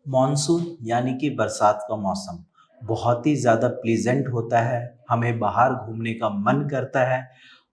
Monsoon यानी कि बरसात का मौसम बहुत ही ज़्यादा प्लीजेंट होता है। हमें बाहर घूमने का मन करता है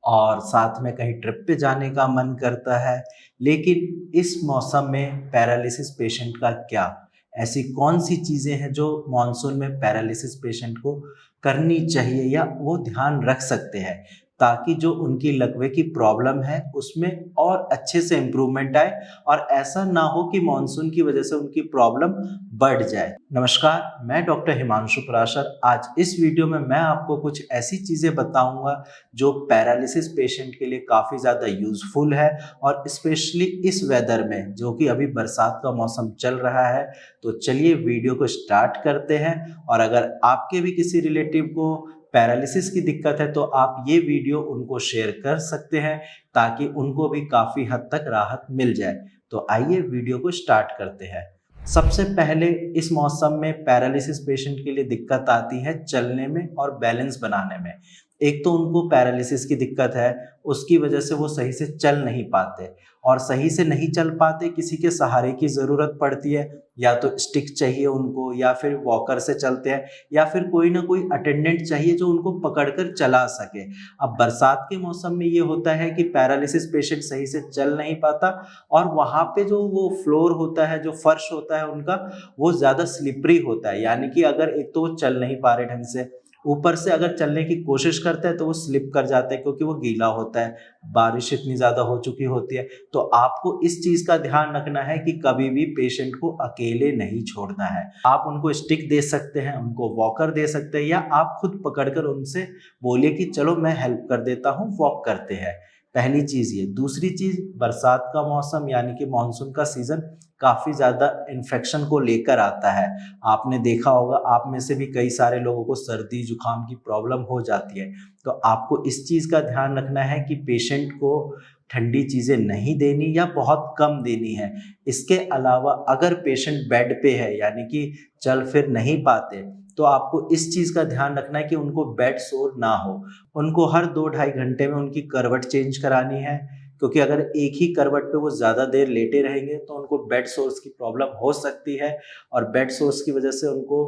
और साथ में कहीं ट्रिप पे जाने का मन करता है। लेकिन इस मौसम में पैरालिसिस पेशेंट का क्या? ऐसी कौन सी चीज़ें हैं जो मॉनसून में पैरालिसिस पेशेंट को करनी चाहिए या वो ध्यान रख सकते हैं ताकि जो उनकी लकवे की प्रॉब्लम है उसमें और अच्छे से इम्प्रूवमेंट आए और ऐसा ना हो कि मॉनसून की वजह से उनकी प्रॉब्लम बढ़ जाए। नमस्कार, मैं डॉक्टर हिमांशु पराशर। आज इस वीडियो में मैं आपको कुछ ऐसी चीज़ें बताऊंगा जो पैरालिसिस पेशेंट के लिए काफ़ी ज़्यादा यूज़फुल है और स्पेशली इस वेदर में जो कि अभी बरसात का मौसम चल रहा है। तो चलिए वीडियो को स्टार्ट करते हैं। और अगर आपके भी किसी रिलेटिव को पैरालिसिस की दिक्कत है तो आप ये वीडियो उनको शेयर कर सकते हैं ताकि उनको भी काफ़ी हद तक राहत मिल जाए। तो आइए वीडियो को स्टार्ट करते हैं। सबसे पहले इस मौसम में पैरालिसिस पेशेंट के लिए दिक्कत आती है चलने में और बैलेंस बनाने में। एक तो उनको पैरालिसिस की दिक्कत है, उसकी वजह से वो सही से चल नहीं पाते और सही से नहीं चल पाते, किसी के सहारे की ज़रूरत पड़ती है। या तो स्टिक चाहिए उनको या फिर वॉकर से चलते हैं या फिर कोई ना कोई अटेंडेंट चाहिए जो उनको पकड़कर चला सके। अब बरसात के मौसम में ये होता है कि पैरालिसिस पेशेंट सही से चल नहीं पाता और वहाँ पे जो वो फ्लोर होता है, जो फर्श होता है उनका, वो ज़्यादा स्लिपरी होता है। यानी कि अगर एक तो वो चल नहीं पा रहे ढंग से, ऊपर से अगर चलने की कोशिश करते हैं तो वो स्लिप कर जाते हैं क्योंकि वो गीला होता है, बारिश इतनी ज़्यादा हो चुकी होती है। तो आपको इस चीज़ का ध्यान रखना है कि कभी भी पेशेंट को अकेले नहीं छोड़ना है। आप उनको स्टिक दे सकते हैं, उनको वॉकर दे सकते हैं या आप खुद पकड़कर उनसे बोलिए कि चलो मैं हेल्प कर देता हूँ, वॉक करते हैं। पहली चीज़ ये। दूसरी चीज़, बरसात का मौसम यानी कि मानसून का सीज़न काफ़ी ज़्यादा इन्फेक्शन को लेकर आता है। आपने देखा होगा, आप में से भी कई सारे लोगों को सर्दी जुकाम की प्रॉब्लम हो जाती है। तो आपको इस चीज़ का ध्यान रखना है कि पेशेंट को ठंडी चीज़ें नहीं देनी या बहुत कम देनी है। इसके अलावा अगर पेशेंट बेड पे है यानी कि चल फिर नहीं पाते, तो आपको इस चीज़ का ध्यान रखना है कि उनको बेड सोर ना हो। उनको हर 2 ढाई घंटे में उनकी करवट चेंज करानी है क्योंकि अगर एक ही करवट पे वो ज़्यादा देर लेटे रहेंगे तो उनको बेड सोर्स की प्रॉब्लम हो सकती है और बेड सोर्स की वजह से उनको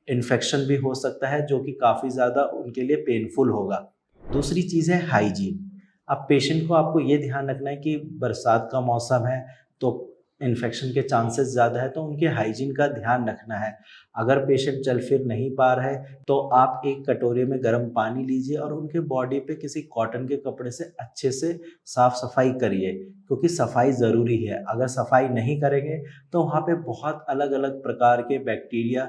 इन्फेक्शन भी हो सकता है जो कि काफ़ी ज़्यादा उनके लिए पेनफुल होगा। दूसरी चीज़ है हाइजीन। अब पेशेंट को आपको ये ध्यान रखना है कि बरसात का मौसम है तो इन्फेक्शन के चांसेस ज़्यादा है, तो उनके हाइजीन का ध्यान रखना है। अगर पेशेंट चल फिर नहीं पा रहा है तो आप एक कटोरे में गर्म पानी लीजिए और उनके बॉडी पे किसी कॉटन के कपड़े से अच्छे से साफ सफाई करिए क्योंकि सफाई ज़रूरी है। अगर सफाई नहीं करेंगे तो वहाँ पे बहुत अलग अलग प्रकार के बैक्टीरिया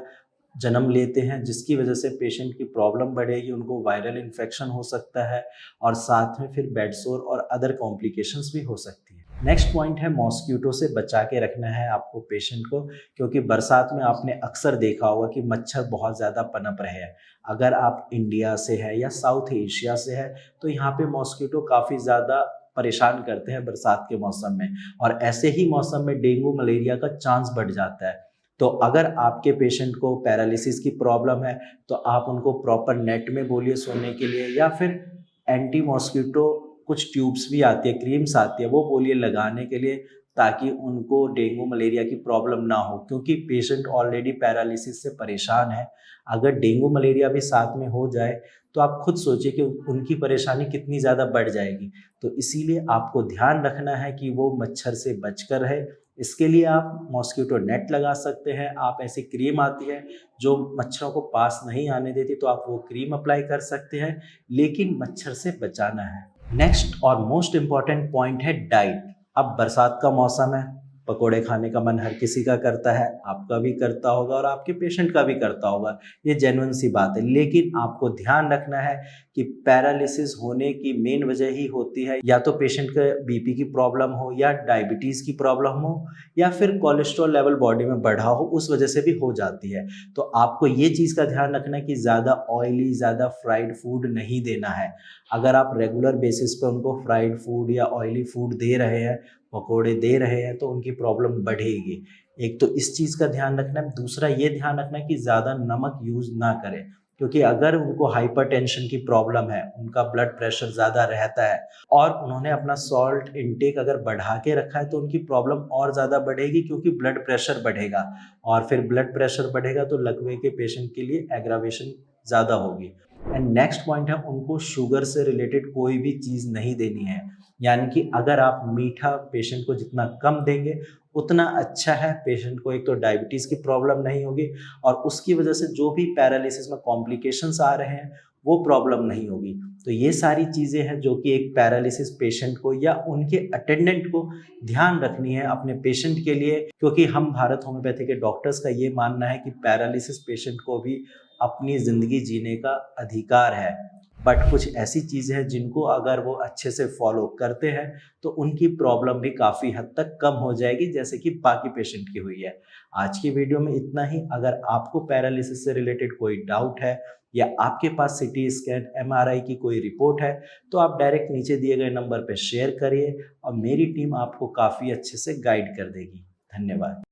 जन्म लेते हैं जिसकी वजह से पेशेंट की प्रॉब्लम बढ़ेगी, उनको वायरल इन्फेक्शन हो सकता है और साथ में फिर बेड सोर और अदर कॉम्प्लिकेशंस भी हो सकती है। नेक्स्ट पॉइंट है, मॉस्किटो से बचा के रखना है आपको पेशेंट को क्योंकि बरसात में आपने अक्सर देखा होगा कि मच्छर बहुत ज़्यादा पनप रहे हैं। अगर आप इंडिया से है या साउथ एशिया से है तो यहाँ पे मॉस्किटो काफ़ी ज़्यादा परेशान करते हैं बरसात के मौसम में और ऐसे ही मौसम में डेंगू मलेरिया का चांस बढ़ जाता है। तो अगर आपके पेशेंट को पैरालिसिस की प्रॉब्लम है तो आप उनको प्रॉपर नेट में बोलिए सोने के लिए या फिर एंटी मॉस्किटो कुछ ट्यूब्स भी आती है, क्रीम्स आती है, वो बोलिए लगाने के लिए ताकि उनको डेंगू मलेरिया की प्रॉब्लम ना हो क्योंकि पेशेंट ऑलरेडी पैरालिसिस से परेशान है। अगर डेंगू मलेरिया भी साथ में हो जाए तो आप खुद सोचिए कि उनकी परेशानी कितनी ज़्यादा बढ़ जाएगी। तो इसीलिए आपको ध्यान रखना है कि वो मच्छर से बचकर रहे। इसके लिए आप मॉस्किटो नेट लगा सकते हैं। आप ऐसी क्रीम आती है जो मच्छरों को पास नहीं आने देती, तो आप वो क्रीम अप्लाई कर सकते हैं, लेकिन मच्छर से बचाना है। नेक्स्ट और मोस्ट इम्पॉर्टेंट पॉइंट है डाइट। अब बरसात का मौसम है, पकोड़े खाने का मन हर किसी का करता है, आपका भी करता होगा और आपके पेशेंट का भी करता होगा, ये जेन्युइन सी बात है। लेकिन आपको ध्यान रखना है कि पैरालिसिस होने की मेन वजह ही होती है या तो पेशेंट का बीपी की प्रॉब्लम हो या डायबिटीज़ की प्रॉब्लम हो या फिर कोलेस्ट्रॉल लेवल बॉडी में बढ़ा हो, उस वजह से भी हो जाती है। तो आपको ये चीज़ का ध्यान रखना है कि ज़्यादा ऑयली, ज़्यादा फ्राइड फूड नहीं देना है। अगर आप रेगुलर बेसिस पे उनको फ्राइड फूड या ऑयली फूड दे रहे हैं, पकोड़े दे रहे हैं, तो उनकी प्रॉब्लम बढ़ेगी। एक तो इस चीज़ का ध्यान रखना है, दूसरा ये ध्यान रखना है कि ज़्यादा नमक यूज़ ना करें। क्योंकि अगर उनको हाइपरटेंशन की प्रॉब्लम है, उनका ब्लड प्रेशर ज़्यादा रहता है और उन्होंने अपना सॉल्ट इनटेक अगर बढ़ा के रखा है तो उनकी प्रॉब्लम और ज़्यादा बढ़ेगी, क्योंकि ब्लड प्रेशर बढ़ेगा और फिर ब्लड प्रेशर बढ़ेगा तो लकवे के पेशेंट के लिए एग्रावेशन ज़्यादा होगी। एंड नेक्स्ट पॉइंट है, उनको शुगर से रिलेटेड कोई भी चीज़ नहीं देनी है। यानी कि अगर आप मीठा पेशेंट को जितना कम देंगे उतना अच्छा है। पेशेंट को एक तो डायबिटीज़ की प्रॉब्लम नहीं होगी और उसकी वजह से जो भी पैरालिसिस में कॉम्प्लिकेशंस आ रहे हैं वो प्रॉब्लम नहीं होगी। तो ये सारी चीज़ें हैं जो कि एक पैरालिसिस पेशेंट को या उनके अटेंडेंट को ध्यान रखनी है अपने पेशेंट के लिए, क्योंकि हम भारत होम्योपैथी के डॉक्टर्स का ये मानना है कि पैरालिसिस पेशेंट को भी अपनी ज़िंदगी जीने का अधिकार है। बट कुछ ऐसी चीज़ें हैं जिनको अगर वो अच्छे से फॉलो करते हैं तो उनकी प्रॉब्लम भी काफ़ी हद तक कम हो जाएगी, जैसे कि बाकी पेशेंट की हुई है। आज की वीडियो में इतना ही। अगर आपको पैरालिसिस से रिलेटेड कोई डाउट है या आपके पास सीटी स्कैन, एमआरआई की कोई रिपोर्ट है तो आप डायरेक्ट नीचे दिए गए नंबर पर शेयर करिए और मेरी टीम आपको काफ़ी अच्छे से गाइड कर देगी। धन्यवाद।